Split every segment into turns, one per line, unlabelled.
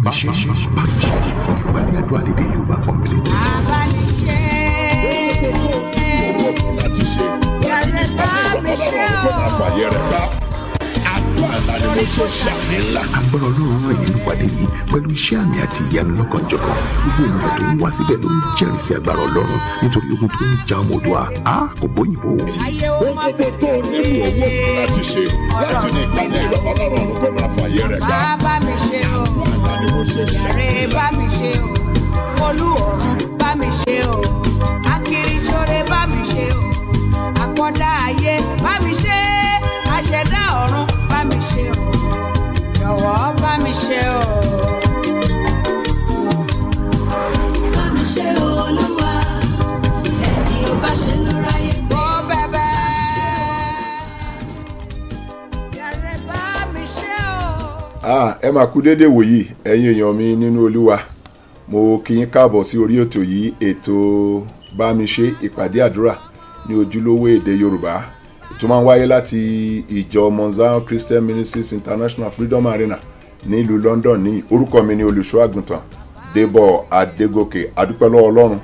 mi ṣe ìpàdé àdúrà lédè Yorùbá pọ́nbélé.
bá mi ṣe
owó fún láti ṣe láti ní ìpàdé ìrọ̀kọ́lọ́run kó máa fàyè rẹ̀ gbá. Àdúrà ńlá ni mo ṣe ṣàmì ńlá.
agbára Ọlọ́run ràn yín nípàdé yìí pẹ̀lú iṣẹ́ àmì àti ìyanu lọ́kànjọ̀kan. gbogbo ènìyàn tó ń wá síbẹ̀ ló ń jẹ́rìí sí agbára Ọlọ́run nítorí ogun tó ń ja ọmọ Oòduà kò bóyìnbó.
ayé ó má
Gbogbo tó nílò owó fún láti ṣe láti ní ìpàdé ìrọ̀kọ́lọ́run kó máa fàyè rẹ̀ gbá.
bá mi ṣe o.
Àdúrà ńlá ni mo ṣe ṣàmì.
Ṣọ̀rẹ́ bá mi ṣe o, olú ọ̀run bá mi ṣe o, akiri ṣọ̀rẹ́ bá mi ṣe o, àkọ́dá ayé bá mi ṣe, aṣẹ̀dá ọ̀run bá mi ṣe o, jọ̀wọ́ bá mi ṣe o.
Bá mi ṣe Olúwa, ẹni ó bá ṣe ló ráyè gbé.
Ó bẹ̀bẹ̀, ṣọ̀rẹ́ bá mi ṣe o.
ẹ máa kú déédéé wòyí ẹ̀yin èèyàn mi nínú Olúwa. Mo kí yín káàbọ̀ sí orí ètò yìí, ètò bá mi ṣe ìpàdé àdúrà ní ojúlówó èdè Yorùbá. Ètò máa ń wáyé láti ìjọ Mount Zion Christian Ministries International Freedom Arena nílùú London ní orúkọ mi ní olùṣọ́ àgùntàn Débọ̀ Adégòkè. Adúpẹ́ lọ́wọ́ Ọlọ́run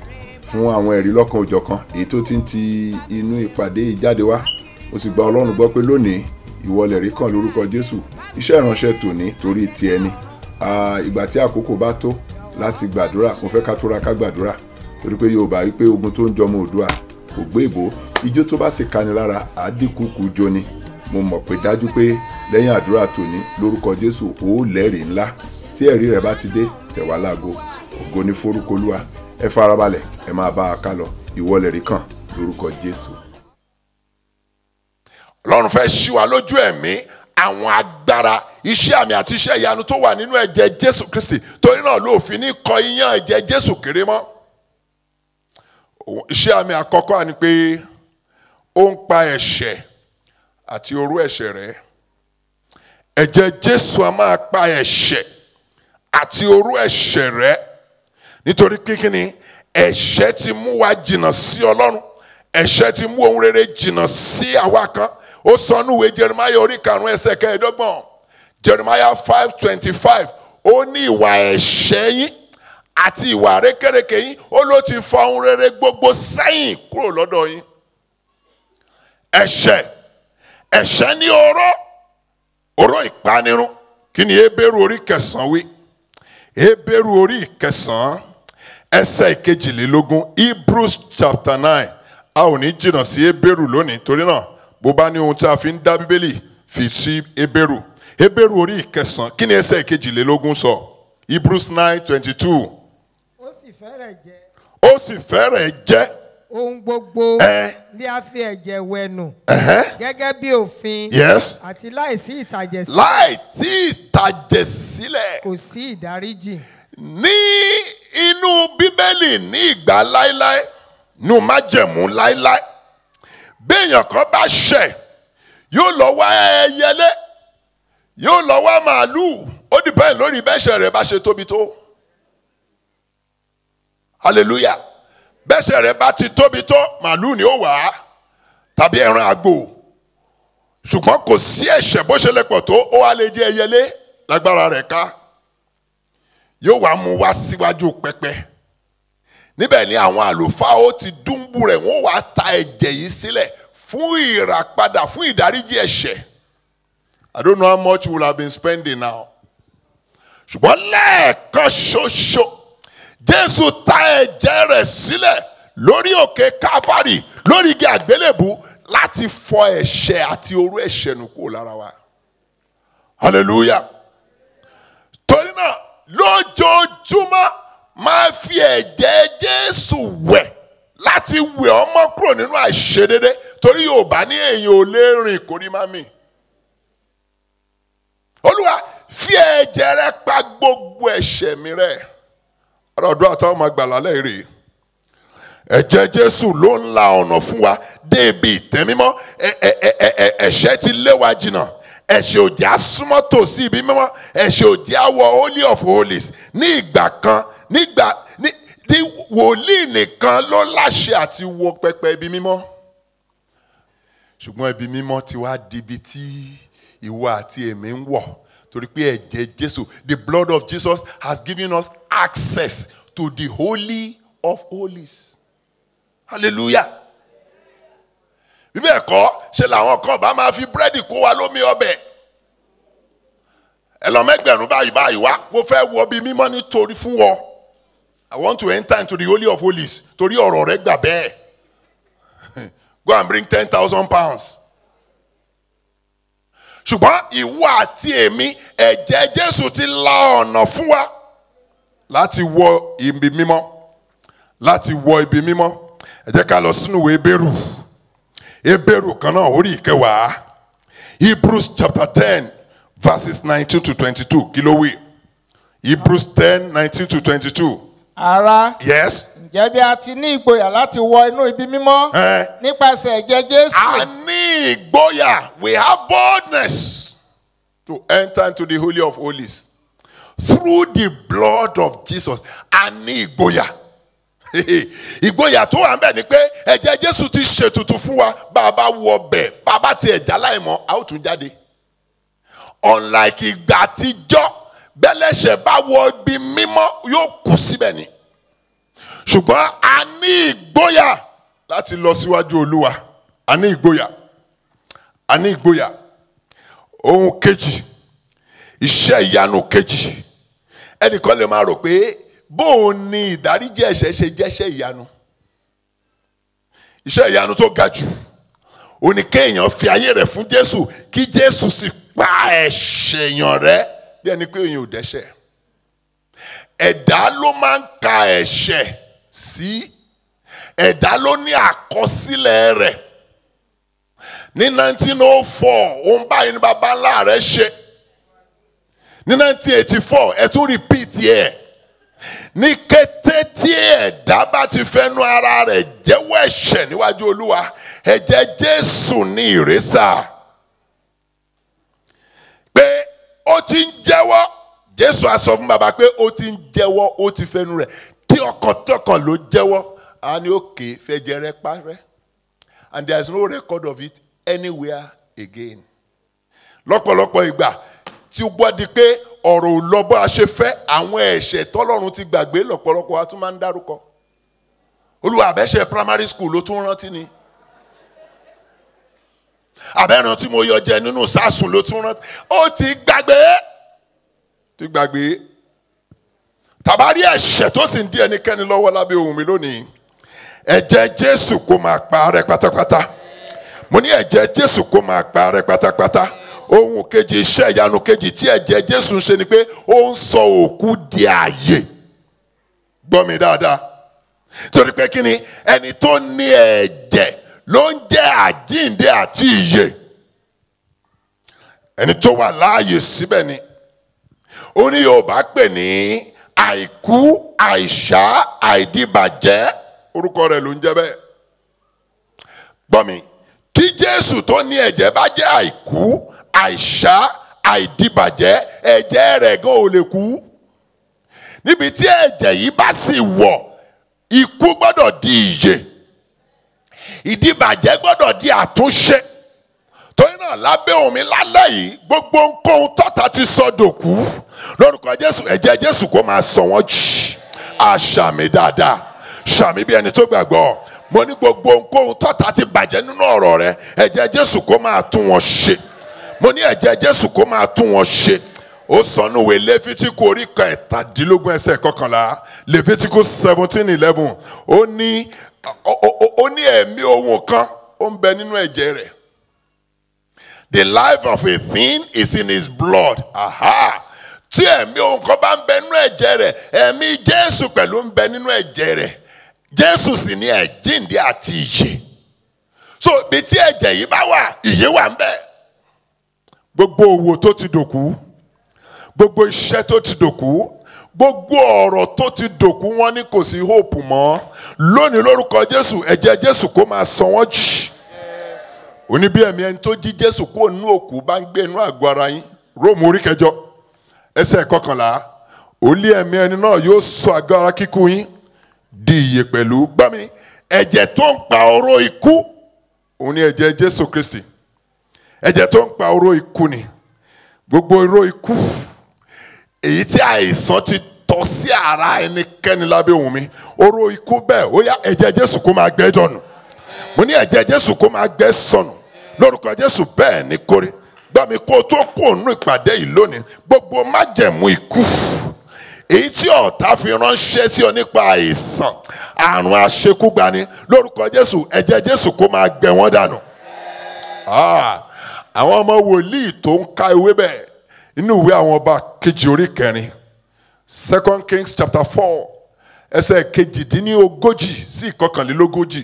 fún àwọn ẹ̀rí lọ́kan òjọ̀kan èyí tó ti ń ti inú ìpàdé yìí jáde wá. Mo sì gba Ọlọ́run gbọ́ pé lónìí ìwọlẹ̀ rí kan lórúkọ Jésù. Iṣẹ́ ìránṣẹ́ tòní torí ti ẹni. Ìgbà tí àkókò bá tó láti gbàdúrà, mo fẹ́ ká tóra ká gbàdúrà torí pé Yorùbá wípé ogun tó ń jọmọ Oòduà kò gbé ìbò, ijó tó bá sì kani lára àdínkù jó ni. Mo mọ̀ pé dájú pé lẹ́yìn àdúrà tòní lórúkọ Jésù ó lẹ́rìí ńlá. Tí ẹ̀rí rẹ̀ bá ti dé tẹ̀wá láago, ògo ní forúkọ Olúwa. Ẹ farabalẹ̀, ẹ máa bá a ká lọ. Ìwọlẹ̀ rí kan lórúkọ Jésù.
Ọlọ́run fẹ́ ṣí wa lójú ẹ̀mí àwọn agbára iṣẹ́ àmì àti iṣẹ́ ìyanu tó wà nínú ẹ̀jẹ̀ Jésù Kristi, torí náà ló fi ní kọ iyán ẹ̀jẹ̀ Jésù kéré mọ́. Iṣẹ́ àmì àkọ́kọ́ ni pé ó ń pa ẹ̀ṣẹ̀ àti oró ẹ̀ṣẹ̀ rẹ́. Ẹ̀jẹ̀ Jésù a máa pa ẹ̀ṣẹ̀ àti oró ẹ̀ṣẹ̀ rẹ́, nítorí kíkíni ẹ̀ṣẹ̀ ti mú wa jìnnà sí Ọlọ́run, ẹ̀ṣẹ̀ ti mú ohun rere jìnnà sí àwa kan. Ó sọ nínú ìwé Jeremiah orí 5:25, Jeremiah 5:25, ó ní ìwà ẹ̀ṣẹ̀ yín àti ìwà rékèrèkè yín ó ló ti fa ohun rere gbogbo sẹ́yìn kúrò lọ́dọ̀ yín. Ẹ̀ṣẹ̀ ní oró ìpanirun. Kí ni Hébérù orí 9 wí? Hébérù orí 9 ẹsẹ̀ 22, Hebrews chapter 9. A ò ní jìnnà sí Hébérù lónìí, torí náà bó bá ní ohun tí a fi ń dá Bíbélì fi sí Hébérù. Hébérù orí 9, kí ni ẹsẹ̀ 22 sọ? Hebrews 9:22. Ó sì fẹ́rẹ̀ jẹ́
ohun gbogbo ni a fi ẹ̀jẹ̀ wẹ̀nù gẹ́gẹ́ bí òfin àti láìsí ìtàjẹ̀sílẹ̀.
Láì tí ìtàjẹ̀sílẹ̀.
Kò sí ìdáríjì.
Ní inú Bíbélì ní ìgbà láíláí, nínú májẹ̀mú láíláí, béèyàn kan bá ṣẹ̀ yóò lọ wá ẹyẹlé, yóò lọ wá màálù, ó dìbẹ́ lórí bẹ́ṣẹ̀ rẹ̀ bá ṣe tóbi tó. Hallelujah. Bẹ́ṣẹ̀ rẹ̀ bá ti tóbi tó, màálù ni ó wà tàbí ẹran àgbò. Ṣùgbọ́n kò sí ẹ̀ṣẹ̀ bó ṣe lè pọ̀ tó, ó wá lè jẹ́ ẹyẹlé lágbára rẹ̀ ká. Yóò wá mú wá síwájú pẹpẹ. Níbẹ̀ ni àwọn àlùfáà ó ti dúnbù rẹ̀, wọ́n wá ta ẹ̀jẹ̀ yìí sílẹ̀ fún ìràpadà, fún ìdáríjì ẹ̀ṣẹ̀. I don't know how much we will have been spending now. Ṣùgbọ́n lẹ́ẹ̀kan ṣoṣo Jésù ta ẹ̀jẹ̀ rẹ̀ sílẹ̀ lórí òkè Kávárì, lórí igi àgbélébù, láti fọ ẹ̀ṣẹ̀ àti oró ẹ̀ṣẹ̀ nù kúrò lára wa. Hallelujah. Torí náà lójoojúmọ́ máa fi ẹ̀jẹ̀ Jésù wẹ̀ láti wẹ̀ ọ́ mọ́ kúrò nínú àìṣedédé, torí Yorùbá ní èèyàn ò lè rìn kórí má mì. Olúwa fi ẹ̀jẹ̀ rẹ̀ pa gbogbo ẹ̀ṣẹ̀ mi rẹ́. Ọ̀dọ́ àtàwọn ọmọ àgbàlá lẹ́rìí. Ẹ̀jẹ̀ Jésù ló ń la ọ̀nà fún wa dé ibi ìtẹ́mímọ́. Ẹ̀ṣẹ̀ ti lé wa jìnnà. Ẹ̀ṣẹ̀ ò jẹ́ àsúnmọ́ tòsí ibi mímọ́. Ẹ̀ṣẹ̀ ò jẹ́ àwọ̀ Holy of Holies. Ní ìgbà kan, ní wòlíì nìkan ló láṣẹ àti wọ pẹpẹ ibi mímọ́. Ṣùgbọ́n ibi mímọ́ ti wá di ibi tí ìwọ àti èmi ń wọ̀ torí pé ẹ̀jẹ̀ Jésù, the blood of Jesus has given us access to the holy of holies. Hallelujah. Bíbẹ̀ ẹ̀kọ́ ṣe làwọn kan bá máa fi búrẹ́dì kó wa lómi ọbẹ̀. Ẹ lọ mẹ́gbẹ̀rún báyìí wá, mo fẹ́ wọ bí mímọ́ nítorí fún ọ. I want to enter into the holy of holies torí ọ̀rọ̀ rẹ gbà bẹ́ẹ̀. Go and bring 10,000 pounds. Ṣùgbọ́n ìwọ àti èmi, ẹ̀jẹ̀ Jésù ti la ọ̀nà fún wa láti wọ ibi mímọ́. Láti wọ ibi mímọ́. Ẹ jẹ́ ká lọ sínú ìwé Hébérù. Hébérù kan náà orí ìkẹwàá. Hebrews chapter 10 verses 19 to 22. Kí ló wí? Hebrews 10, 19 to 22.
Ará.
Yes.
Ǹjẹ́ bí a ti ní ìgboyà láti wọ inú ibi mímọ́ nípasẹ̀ ẹ̀jẹ̀ Jésù.
A ní ìgboyà. We have boldness to enter into the holy of holies through the blood of Jesus. A ní ìgboyà. Ìgboyà tó wà ń bẹ̀ ni pé ẹ̀jẹ̀ Jésù ti ṣètùtù fún wa. Bá a bá wọ bẹ̀, bá a bá ti ẹ̀já láìmọ̀, a ó tún jáde. Unlike ìgbà àtijọ́, bẹ́lẹ́ṣẹ̀ bá wọ ibi mímọ́ yóò kù síbẹ̀ ni. Ṣùgbọ́n a ní ìgboyà láti lọ síwájú Olúwa. A ní ìgboyà. A ní ìgboyà. Ohun kejì, iṣẹ́ ìyanu kejì. Ẹnìkan lè máa rò pé bóò ni ìdáríjì ẹ̀ṣẹ̀ ṣe jẹ́ṣẹ́ ìyanu. Iṣẹ́ ìyanu tó ga jù ó ní kéèyàn fi ayé rẹ̀ fún Jésù kí Jésù sì pa ẹ̀ṣẹ̀ èèyàn rẹ́ bí ẹni pé èèyàn ò dẹ́ṣẹ̀. Ẹ̀dá ló máa ń ka ẹ̀ṣẹ̀ sí. Ẹ̀dá ló ní àkọsílẹ̀ rẹ̀. Ní 1904 òun báyìí ní baba ńlá rẹ̀ ṣe. Ní 1984 ẹ̀ tún repeat ẹ̀. Ní kété tí ẹ̀dá bá ti fẹ́nu ara rẹ̀ jẹ́wọ́ ẹ̀ṣẹ̀ níwájú Olúwa, ẹ̀jẹ̀ Jésù ní ìrésà. Pé ó ti ń jẹ́wọ́, Jésù á sọ fún bàbá pé ó ti ń jẹ́wọ́, ó ti fẹ́nu rẹ̀. Tí ọkàn ló jẹ́wọ́, a ní òkè fẹ̀jẹ̀ rẹ̀ parẹ́. And there is no record of it anywhere again. Lọ́pọ̀lọpọ̀ ìgbà tí ó gbọ́ di pé ọ̀rọ̀ ò lọ bó a ṣe fẹ́, àwọn ẹ̀ṣẹ̀ tọ́lọ́run ti gbàgbé lọ́pọ̀lọpọ̀ wa tún máa ń dárúkọ. Olúwa àbẹ́ṣẹ̀ primary school ló tún rántí ni. Àbẹ́ràn tí mo yọ jẹ nínú sásùn ló tún rántí. Ó ti gbàgbé. Ti gbàgbé. Tàbárí ẹ̀ṣẹ̀ tó sì ń dí ẹnikẹ́ni lọ́wọ́ lábẹ́ ohùn mi lónìí. Ẹ̀jẹ̀ Jésù kó máa pa rẹ́ pátápátá. Mo ní ẹ̀jẹ̀ Jésù kó máa pa rẹ́ pátápátá. Ohun kejì, iṣẹ́ ìyanu kejì tí ẹ̀jẹ̀ Jésù ń ṣe ni pé ó ń sọ òkú di ààyè. Gbọ́ mi dáadáa. Torí pé kí ni ẹni tó ní ẹ̀jẹ̀ ló ń jẹ́ àjíǹde àti ìyè. Ẹni tó wà láàyè síbẹ̀ ni. Ó ní Yorùbá pè ní àìkú, àìsá, àìdíbàjẹ́. Orúkọ rẹ̀ ló ń jẹ́ bẹ́ẹ̀. Gbọ́ mi, tí Jésù tó ní ẹ̀jẹ̀ bá jẹ́ àìkú, àìsá, àìdíbàjẹ́, ẹ̀jẹ̀ rẹ̀ gan ò lè kú. Níbi tí ẹ̀jẹ̀ yìí bá sì wọ̀, ikú gbọ́dọ̀ di ìyè. Ìdíbàjẹ́ gbọ́dọ̀ di àtúnṣe. Torí náà lábẹ́ omi lálẹ́ yìí, gbogbo nǹkan tọ́ta ti sọ dòkú. Lórúkọ Jésù, ẹ̀jẹ̀ Jésù kó máa sọ wọ́n jì. Àṣàmì dáadáa. Ṣàmì bí ẹni tó gbàgbọ́. Mo ní gbogbo nǹkan tọ́ta ti bàjẹ́ nínú ọ̀rọ̀ rẹ. Ẹ̀jẹ̀ Jésù kó máa tún wọn ṣe. Mo ní ẹ̀jẹ̀ Jésù kó máa tún wọn ṣe. Ó sọ nínú ìwé Léfítíkù orí kẹtàdínlógún ẹsẹ̀ kọkànlá. Leviticus 17:11. Ó ní ẹ̀mí ohun kan ó ń bẹ nínú ẹ̀jẹ̀ rẹ̀. The life of a thing is in his blood. Aha. Tí ẹ̀mí ohun kan bá ń bẹ nínú ẹ̀jẹ̀ rẹ̀, ẹ̀mí Jésù pẹ̀lú ń bẹ nínú ẹ̀jẹ̀ rẹ̀. Jésù sì ní ẹ̀jíǹde àti ìyè. So bí tí ẹ̀jẹ̀ yìí bá wà, ìyè wà ń bẹ. Gbogbo òwò tó ti dòkú, gbogbo iṣẹ́ tó ti dòkú, gbogbo ọ̀rọ̀ tó ti dòkú, wọ́n ní kò sí hope mọ́. Lónìí lórúkọ Jésù, ẹ̀jẹ̀ Jésù kó máa sọ wọ́n jì. Ó ní bí ẹ̀mí ẹni tó jí Jésù kúrò nínú òkú bá ń gbé inú àgọ́ ara yín. Róòmù orí 9 ẹsẹ̀ 11. Ó lé ẹ̀mí ẹni náà yóò sọ àgọ́ ara kíkú yín di ìyè pẹ̀lú. Gbọ́ mi, ẹ̀jẹ̀ tó ń pa oró ikú, òun ni ẹ̀jẹ̀ Jésù Kristi. Ẹ̀jẹ̀ tó ń pa oró ikú ni. gbogbo irọ́ ikú èyí tí àìsàn ti tọ́ sí ara ẹnikẹ́ni lábẹ́ ohùn mi, oró ikú bẹ́ẹ̀ ó yá ẹ̀jẹ̀ Jésù kó máa gbẹ́ dànù. Mo ní ẹ̀jẹ̀ Jésù kó máa gbẹ́ sọnù lórúkọ Jésù, bẹ́ẹ̀ ni kórè. Gbọ́ mi kó tó kó nínú ìpàdé yìí lónìí, gbogbo májẹ̀mú ikú èyí tí ọ̀tá fi ránṣẹ́ sí ọ nípa àìsàn àrùn àṣekúgbani lórúkọ Jésù, ẹ̀jẹ̀ Jésù kó máa gbẹ́ wọ́n dànù. Àwọn ọmọ wòlíì tó ń ka ewé bẹ́ẹ̀ inú ìwé àwọn ọba kejì orí kẹrin 2 Kings chapter 4 ẹsẹ̀ kejìdínlógójì sí ìkọkànlélógójì.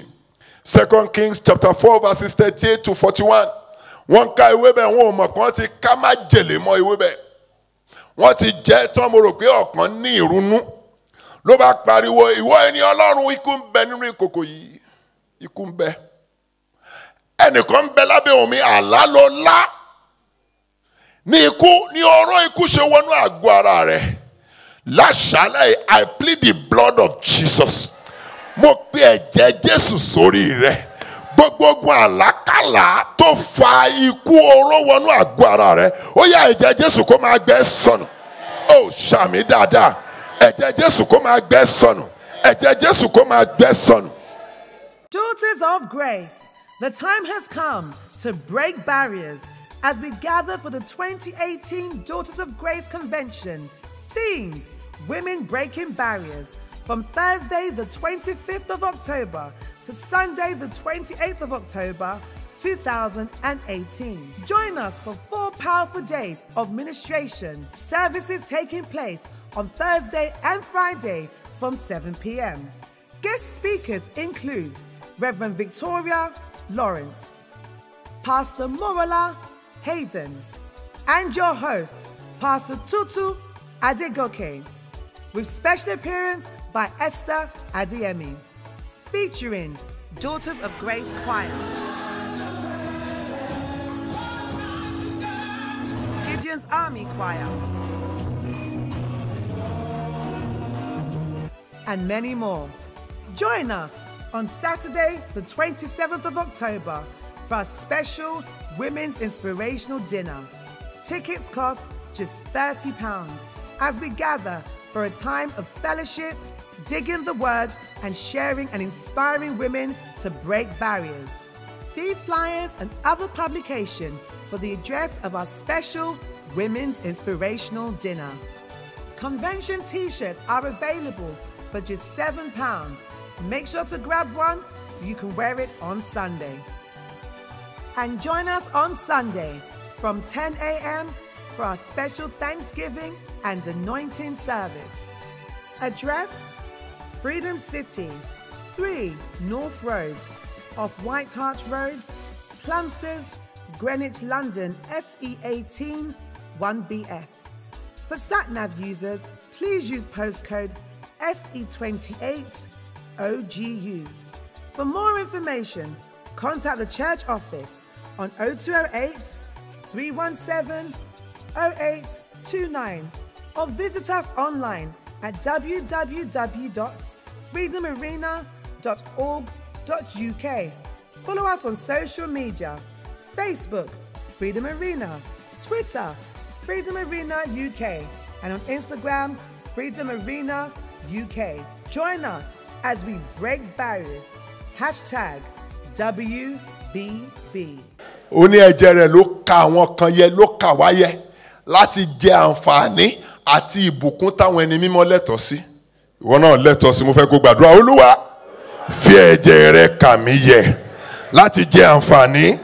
2 Kings chapter 4 verses 38 to 41. Wọ́n ka ewé bẹ́ẹ̀, wọn ò mọ̀ pé wọ́n ti ká májèlé mọ́ ewé bẹ́ẹ̀. Wọ́n ti jẹ́ tán, mo rò pé ọ̀kan ní ìrunú ló bá pariwo, ìwọ ẹni Ọlọ́run, ikú ń bẹ nínú ìkòkò yìí, ikú ń bẹ. Ẹnìkan ń bẹ lábẹ́ omi, àlá ló lá ní ikú, ní ọ̀rọ̀ ikú ṣe wọnú àgọ́ ara rẹ̀. Láṣálẹ̀, I plead the blood of Jesus. Mo pe ẹ̀jẹ̀ Jésù sórí rẹ̀. Gbogbo àlákàlà tó fa ikú oró wọnú àgọ́ ara rẹ̀, ó yá ẹ̀jẹ̀ Jésù kó máa gbẹ́ sọnù. Ó ṣàmì dáadáa. Ẹ̀jẹ̀ Jésù kó máa gbẹ́ sọnù. Ẹ̀jẹ̀ Jésù kó máa gbẹ́ sọnù.
Daughters of Grace, the time has come to break barriers as we gather for the 2018 Daughters of Grace Convention, themed Women Breaking Barriers, from Thursday the 25th of October to Sunday the 28th of October 2018. Join us for 4 powerful days of ministration, services taking place on Thursday and Friday from 7 p.m. Guest speakers include Reverend Victoria Lawrence, Pastor Morola Hayden, and your host, Pastor Tutu Adegoke, with special appearance by Esther Adeyemi, featuring Daughters of Grace Choir, Gideon's Army Choir, and many more. Join us on Saturday, the 27th of October, for a special Women's Inspirational Dinner. Tickets cost just £30 as we gather for a time of fellowship, digging the word, and sharing and inspiring women to break barriers. See flyers and other publication for the address of our special Women's Inspirational Dinner. Convention t-shirts are available for just £7. Make sure to grab one so you can wear it on Sunday. And join us on Sunday from 10 a.m. for our special Thanksgiving and anointing service. Address: Freedom City, 3 North Road, off White Hart Road, Plumstead, Greenwich, London, SE18 1BS. For SatNav users, please use postcode SE28 OGU. For more information, contact the church office on 0208 317 0829 or visit us online at www.freedomarena.org.uk. Follow us on social media: Facebook, Freedom Arena, Twitter, Freedom Arena UK, and on Instagram, Freedom Arena UK. Join us as we break barriers. #WBB.
Ó ní ẹ̀jẹ̀ rẹ̀ ló ka àwọn kan yẹ, ló kà wá yẹ láti jẹ àǹfààní àti ìbùkún táwọn ẹni mímọ́ lẹ́tọ̀ọ́ sí. Ìwọ náà lẹ́tọ̀ọ́ sí. Mo fẹ́ kó gbàdúrà, Olúwa fi ẹ̀jẹ̀ rẹ̀ kà mí yẹ láti jẹ àǹfààní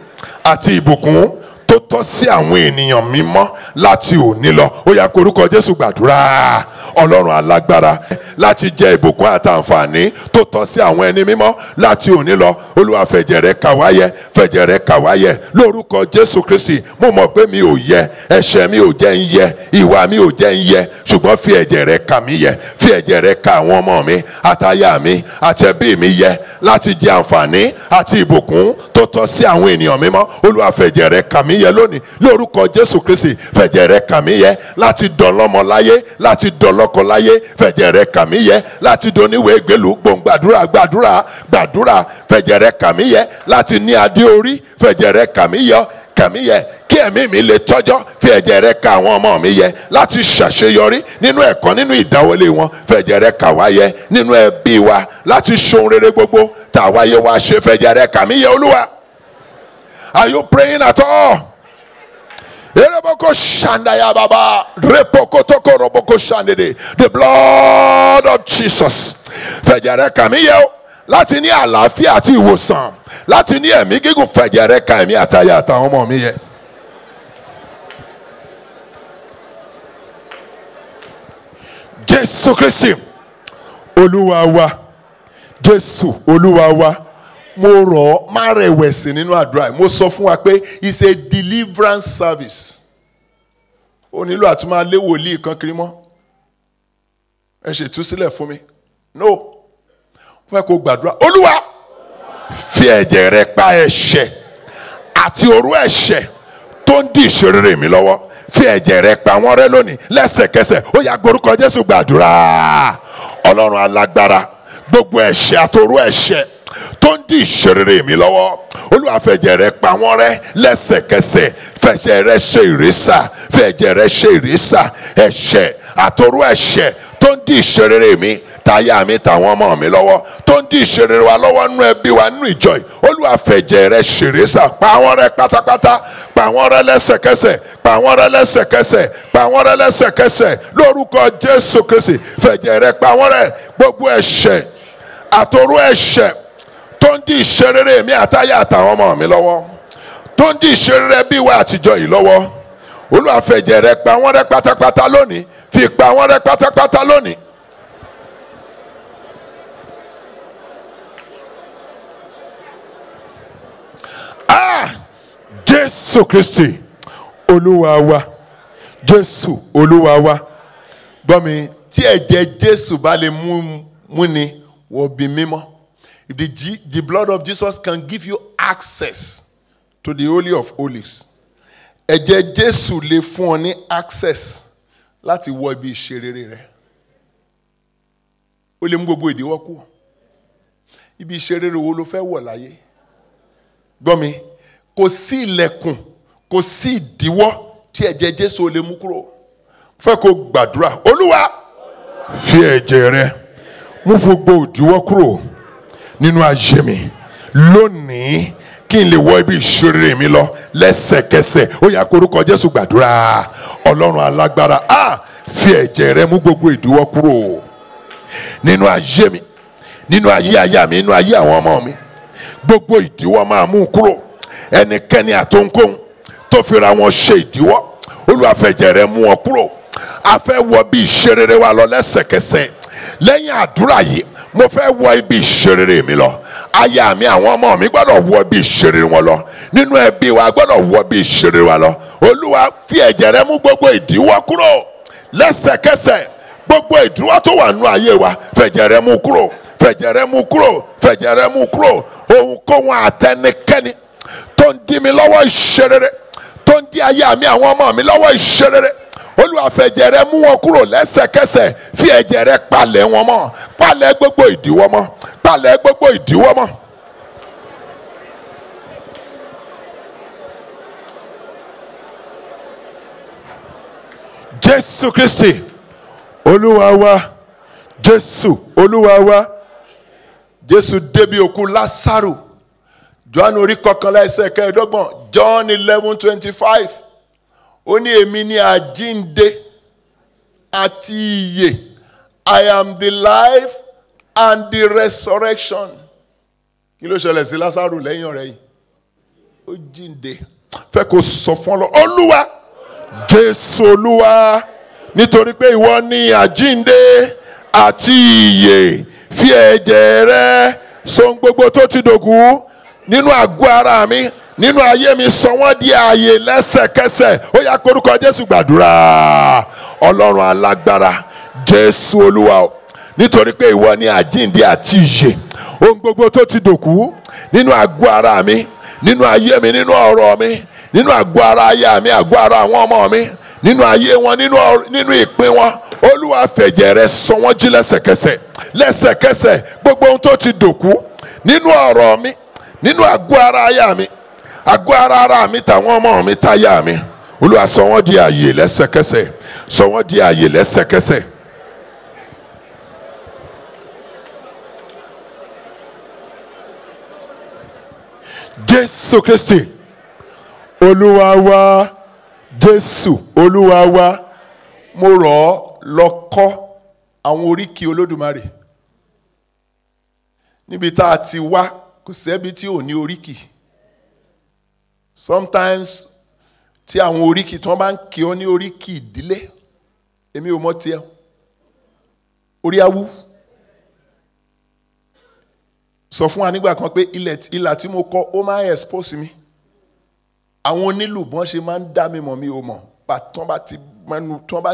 àti ìbùkún tó tọ́ sí àwọn ènìyàn mímọ́ láti òní lọ. Ó yá kó orúkọ Jésù gbàdúrà. Ọlọ́run alágbára, láti jẹ ìbùkún àti àǹfààní tó tọ́ sí àwọn ẹni mímọ́ láti òní lọ. Olúwa fẹ̀jẹ̀ rẹ̀ kà wá yẹ, fẹ̀jẹ̀ rẹ̀ kà wá yẹ lórúkọ Jésù Kristi. Mo mọ̀ pé mi ò yẹ, ẹ̀ṣẹ̀ mi ò jẹ́ ń yẹ, ìwà mi ò jẹ́ ń yẹ, ṣùgbọ́n fi ẹ̀jẹ̀ rẹ̀ kà mí yẹ, fi ẹ̀jẹ̀ rẹ̀ kà àwọn ọmọ mi àtaya mi àtẹbí mi yẹ láti jẹ àǹfààní àti ìbùkún tó tọ́ sí àwọn ènìyàn mímọ́. Olúwa fẹ̀jẹ̀ rẹ̀ kà mí yẹ lónìí lórúkọ Jésù Kristi. Fẹ̀jẹ̀ rẹ̀ kà mí yẹ láti dọlọ́mọ láyé, láti dọlọ́kọ láyé. Fẹ̀jẹ̀ rẹ̀ kà mí yẹ láti doníwèé gbèlú gbòǹgbàdúrà gbàdúrà gbàdúrà. Fẹ̀jẹ̀ rẹ̀ kà mí yẹ láti ní adé orí. Fẹ̀jẹ̀ rẹ̀ kà mí yẹ kí ẹ̀mí mi lè tọ́jọ́. Fi ẹ̀jẹ̀ rẹ ka àwọn ọmọ mi yẹ láti ṣàṣeyọrí nínú ẹ̀kọ́ nínú ìdáwọlé wọn. Fi ẹ̀jẹ̀ rẹ kà wá yẹ nínú ẹbí wa láti ṣohun rere gbogbo tá a wáyé wá ṣe. Fi ẹ̀jẹ̀ rẹ kà mí yẹ Olúwa. Are you praying at all? The blood of Jesus. Fẹ̀jẹ̀ rẹ kà mí yẹ o láti ní àlàáfíà àti ìwòsàn, láti ní ẹ̀mí gígùn. Fẹ̀jẹ̀ rẹ kà mí àtayé àtàwọn ọmọ mi yẹ. Jésù Kristi Olúwa wa, Jésù Olúwa wa. Mo rọ̀ ọ́ má rẹ̀wẹ̀sì nínú àdúrà yìí. Mo sọ fún wa pé it's a deliverance service. Ó nílò àti máa lé wòlíì kan kiri mọ́. Ẹ ṣètúsílẹ̀ fún mi. No. Fẹ́ kó gbàdúrà. Olúwa fi ẹ̀jẹ̀ rẹ pa ẹ̀ṣẹ̀ àti oró ẹ̀ṣẹ̀ tó ń dí ìṣeré mi lọ́wọ́. Fi ẹ̀jẹ̀ rẹ pa wọ́n rẹ́ lónìí lẹ́sẹ̀kẹsẹ̀. Ó yá gbórúkọ Jésù gbàdúrà. Ọlọ́run alágbára, gbogbo ẹ̀ṣẹ̀ àti oró ẹ̀ṣẹ̀ tó ń dí ìṣeré mi lọ́wọ́, Olúwa fẹ̀jẹ̀ rẹ pa wọ́n rẹ́ lẹ́sẹ̀kẹsẹ̀. Fẹ̀jẹ̀ rẹ ṣe ìrísà, fẹ̀jẹ̀ rẹ ṣe ìrísà. Ẹ̀ṣẹ̀ àtorú ẹ̀ṣẹ̀ tó ń dí ìṣeré mi, táyà mi, tàwọn ọmọ mi lọ́wọ́, tó ń dí ìṣeré wa lọ́wọ́ nínú ẹbí wa, nínú ìjọ yìí, Olúwa fẹ̀jẹ̀ rẹ ṣe ìrísà. Pa wọ́n rẹ́ pátápátá, pa wọ́n rẹ́ lẹ́sẹ̀kẹsẹ̀, pa wọ́n rẹ́ lẹ́sẹ̀kẹsẹ̀, pa wọ́n rẹ́ lẹ́sẹ̀kẹsẹ̀ lórúkọ Jésù Kristi. Fẹ̀jẹ̀ rẹ pa wọ́n rẹ́ gbogbo ẹ̀ṣẹ̀ àtorú ẹ̀ṣẹ̀ tó ń dí ìṣeré mi àtayé àtàwọn ọmọ mi lọ́wọ́, tó ń dí ìṣeré bí wa àtijọ́ yìí lọ́wọ́. Olúwa fẹ̀jẹ̀ rẹ pa wọ́n rẹ́ pátápátá lónìí. Fi pa wọ́n rẹ́ pátápátá lónìí. Jésù Kristi Olúwa wa, Jésù Olúwa wa. Gbọ́ mi, tí ẹ̀jẹ̀ Jésù bá lè mú ni wọ bí mímọ́. If the blood of Jesus can give you access to the Holy of Holies, ẹ̀jẹ̀ Jésù lè fún ọ ní access láti wọ ibi ìṣerere rẹ. Ó lè mú gbogbo ìdíwọ́ kúrò. Ibi ìṣerere wo ló fẹ́ wọ̀ láyé? Gbọ́ mi, kò sí ilẹ̀kùn, kò sí ìdíwọ́ tí ẹ̀jẹ̀ Jésù ò lè mú kúrò. Fẹ́ kó gbàdúrà. Olúwa fi ẹ̀jẹ̀ rẹ mú gbogbo ìdíwọ́ kúrò nínú ayé mi lónìí, kí n lè wọ ibi ìṣeré mi lọ lẹ́sẹ̀kẹsẹ̀. Ó yá korúkọ Jésù gbàdúrà. Ọlọ́run alágbára, fi ẹ̀jẹ̀ rẹ mú gbogbo ìdíwọ́ kúrò nínú ayé mi, nínú ayé aya mi, nínú ayé àwọn ọmọ mi. Gbogbo ìdíwọ́ máa mú kúrò. Ẹnikẹ́ni àtohunkóhun tó fira wọn ṣe ìdíwọ́, Olúwa fẹ̀jẹ̀ rẹ mú wọn kúrò. A fẹ́ wọ bí ìṣeré wa lọ lẹ́sẹ̀kẹsẹ̀. Lẹ́yìn àdúrà yìí, mo fẹ́ wọ ibi ìṣeré mi lọ. Aya mi, àwọn ọmọ mi gbọ́dọ̀ wọ ibi ìṣeré wọn lọ. Nínú ẹbí wa gbọ́dọ̀ wọ ibi ìṣeré wa lọ. Olúwa fi ẹ̀jẹ̀ rẹ mú gbogbo ìdíwọ́ kúrò lẹ́sẹ̀kẹsẹ̀. Gbogbo ìdíwọ́ tó wà nínú ayé wa, fẹ̀jẹ̀ rẹ mú kúrò, fẹ̀jẹ̀ rẹ mú kúrò, fẹ̀jẹ̀ rẹ mú kúrò. Ohunkóhun àtẹnikẹ́ni tó ń dí mi lọ́wọ́ ìṣeré, tó ń dí aya mi, àwọn ọmọ mi lọ́wọ́ ìṣeré, Olúwa fẹ̀jẹ̀ rẹ mú wọn kúrò lẹ́sẹ̀kẹsẹ̀. Fi ẹ̀jẹ̀ rẹ palẹ̀ wọn mọ́, palẹ̀ gbogbo ìdíwọ́ mọ́, palẹ̀ gbogbo ìdíwọ́ mọ́. Jésù Kristi Olúwa wa, Jésù Olúwa wa. Jésù débi òkú Lásárù. Jòhánù orí 11 ẹsẹ̀ 15. John 11:25. Ó ní èmi ni àjíǹde àti ìyè. I am the life and the resurrection. Kí ló ṣẹlẹ̀ sí Lásárù lẹ́yìn ọ̀rẹ́ yìí? Ó jíǹde. Fẹ́ kó sọ fún ọ, Olúwa, Jésù Olúwa, nítorí pé ìwọ ni àjíǹde àti ìyè. Fi ẹ̀jẹ̀ rẹ so gbogbo tó ti dòkú nínú àgọ́ ara mi, nínú ayé mi, sọ wọ́n di ààyè lẹ́sẹ̀kẹsẹ̀. Ó yá korúkọ Jésù gbàdúrà. Ọlọ́run alágbára, Jésù Olúwa, nítorí pé ìwọ ni àjíǹde àti ìyè. Ohun gbogbo tó ti dòkú nínú àgọ́ ara mi, nínú ayé mi, nínú ọ̀rọ̀ mi, nínú àgọ́ ara aya mi, àgọ́ ara àwọn ọmọ mi, nínú ayé wọn, nínú ìpín wọn, Olúwa fẹ̀jẹ̀ rẹ sọ wọ́n jí lẹ́sẹ̀kẹsẹ̀. Lẹ́sẹ̀kẹsẹ̀ gbogbo ohun tó ti dòkú nínú ọ̀rọ̀ mi, nínú àgọ́ ara aya mi, àgọ́ ara mi tàwọn ọmọ mi táyà mi Olúwa sọ wọ́n di ààyè lẹ́sẹ̀kẹsẹ̀, sọ wọ́n di ààyè lẹ́sẹ̀kẹsẹ̀. Jésù Kristi Olúwa wa, Jésù Olúwa wa.
Mo rọ̀ ọ́ lọ kọ́ àwọn oríkì Olódùmarè. Níbi tá a ti wá kò sẹ́bi tí ò ní oríkì. Sometimes tí àwọn oríkì tí wọ́n bá ń kí ọ ní oríkì ìdílé, èmi ò mọ̀ tiẹ̀, orí awú. Sọ fún wa nígbà kan pé ìlà tí mo kọ́ ó máa ń expose mi. Àwọn onílù bọ́n ṣe máa ń dá mi mọ̀ mi ò mọ̀. Tán bá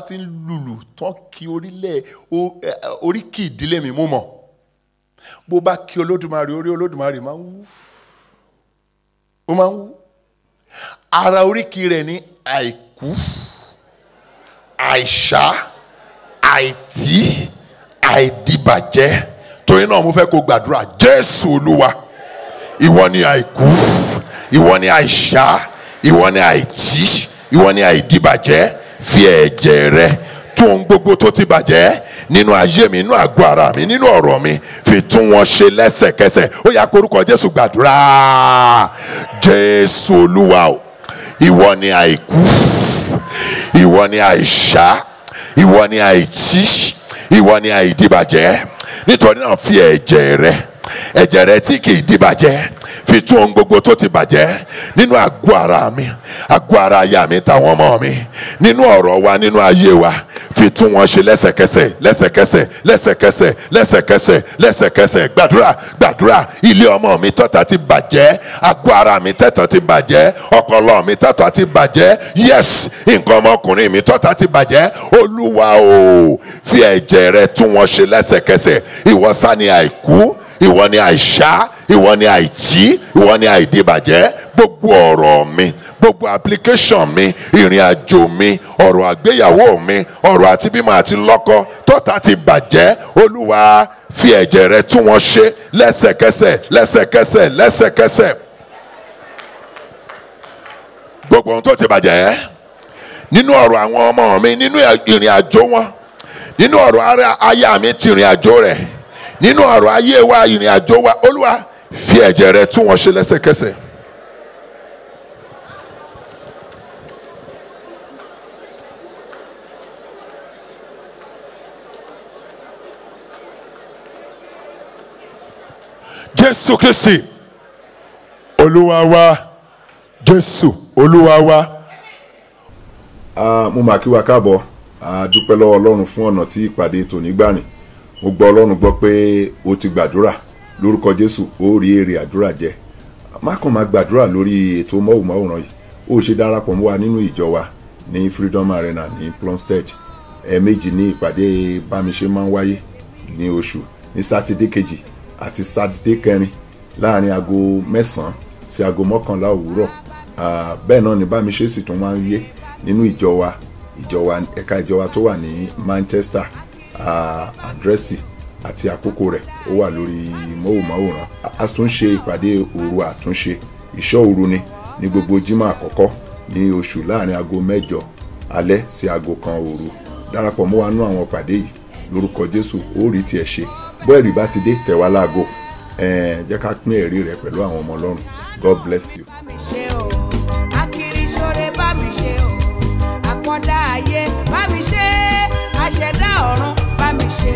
ti ń lùlù tán kí oríkì ìdílé mi mo mọ̀. Bó bá kí Olódùmarè, orí Olódùmarè máa ń wú. Ó máa ń wú. Ara oríkì rẹ̀ ní àìkú, àìṣá, àìtí, àìdìbàjẹ́. Torí náà mo fẹ́ kó gbàdúrà, Jésù Olúwa, ìwọ ni àìkú, ìwọ ni àìṣá, ìwọ ni àìtí, ìwọ ni àìdìbàjẹ́. Fi ẹ̀jẹ̀ rẹ tún ohun gbogbo tó ti bàjẹ́ nínú ayé mi, nínú àgọ́ ara mi, nínú ọ̀rọ̀ mi, fi tún wọn ṣe lẹ́sẹ̀kẹsẹ̀. Ó yá korúkọ Jésù gbàdúrà. Jésù Olúwa o, ìwọ ni àìkú, ìwọ ni àìṣá, ìwọ ni àìtí, ìwọ ni àìdìbàjẹ́. Nítorí náà fi ẹ̀jẹ̀ rẹ tí kì í dìbàjẹ́, fi tún ohun gbogbo tó ti bàjẹ́ nínú àgọ́ ara mi, àgọ́ ara aya mi tàwọn ọmọ mi, nínú ọ̀rọ̀ wa, nínú ayé wa, fi tún wọn ṣe lẹ́sẹ̀kẹsẹ̀, lẹ́sẹ̀kẹsẹ̀, lẹ́sẹ̀kẹsẹ̀, lẹ́sẹ̀kẹsẹ̀, lẹ́sẹ̀kẹsẹ̀. Gbàdúrà, gbàdúrà. Ilé ọmọ mi tọ́ta ti bàjẹ́, àgọ́ ara mi tẹ́tọ̀ ti bàjẹ́, ọpọlọ mi tọ́ta ti bàjẹ́, yes, nǹkan ọmọkùnrin mi tọ́ta ti bàjẹ́. Olúwa o, fi ẹ̀jẹ̀ rẹ tún wọn ṣe lẹ́sẹ̀kẹsẹ̀. Ìwọ sá ni àìkú, ìwọ ni àìṣá, ìwọ ni àìtí, ìwọ ni àìdìbàjẹ́. Gbogbo ọ̀rọ̀ mi, gbogbo application mi, ìrìn àjò mi, ọ̀rọ̀ àgbéyàwó mi, ọ̀rọ̀ àti bímọ àti lọ́kọ tọ́ta ti bàjẹ́. Olúwa fi ẹ̀jẹ̀ rẹ tún wọn ṣe lẹ́sẹ̀kẹsẹ̀, lẹ́sẹ̀kẹsẹ̀, lẹ́sẹ̀kẹsẹ̀. Gbogbo ohun tó ti bàjẹ́ nínú ọ̀rọ̀ àwọn ọmọ mi, nínú ìrìn àjò wọn, nínú ọ̀rọ̀ aya mi ti ìrìn àjò rẹ̀, nínú ọ̀rọ̀ ayé wa, ìrìn àjò wa, Olúwa fi ẹ̀jẹ̀ rẹ tún wọn ṣe lẹ́sẹ̀kẹsẹ̀. Jésù Kristi Olúwa wa, Jésù Olúwa wa. Mo máa kí wa káàbọ̀. Dúpẹ́ lọ́wọ́ Ọlọ́run fún ọ̀nà tí ìpàdé tòní gbà ní. Mo gbọ́ Ọlọ́run gbọ́ pé o ti gbàdúrà. Lórúkọ Jésù ó rí èrè àdúrà jẹ. Má kàn máa gbàdúrà lórí ètò móhùnmáwòrán yìí. Ó ṣe darapọ̀ mọ́ wa nínú ìjọ wa ní Freedom Arena ní Plumstead. Ẹ̀ẹ̀mejì ní ìpàdé bámiṣe máa ń wáyé ní oṣù, ní sátidé kejì àti sátidé kẹrin láàrin aago 9 sí aago 11 òwúrọ̀. Bẹ́ẹ̀ náà ni bámiṣe sì tún máa ń yé nínú ìjọ wa ẹ̀ka ìjọ wa tó wà ní Manchester. Àdírẹ́sì àti àkókò rẹ̀ ó wà lórí móhùnmáwòrán. A tún ṣe ìpàdé òru àtúnṣe, ìṣọ́ òru ni ní gbogbo jímọ̀ àkọ́kọ́ ní oṣù láàrin aago 8 alẹ́ sí aago 1 òru. Darapọ̀ mọ́ wa nú àwọn ìpàdé yìí lórúkọ Jésù ó rí tiẹ̀ ṣe. Bó ẹ̀rí bá ti dé tẹ̀ wá láago, jẹ́ ká pín ẹ̀rí rẹ̀ pẹ̀lú àwọn ọmọ Ọlọ́run. God bless you.
Akiriṣore bá mi ṣe o, àkọ́dá ayé bá mi ṣe, àṣẹ̀dá ọ̀run bá mi ṣe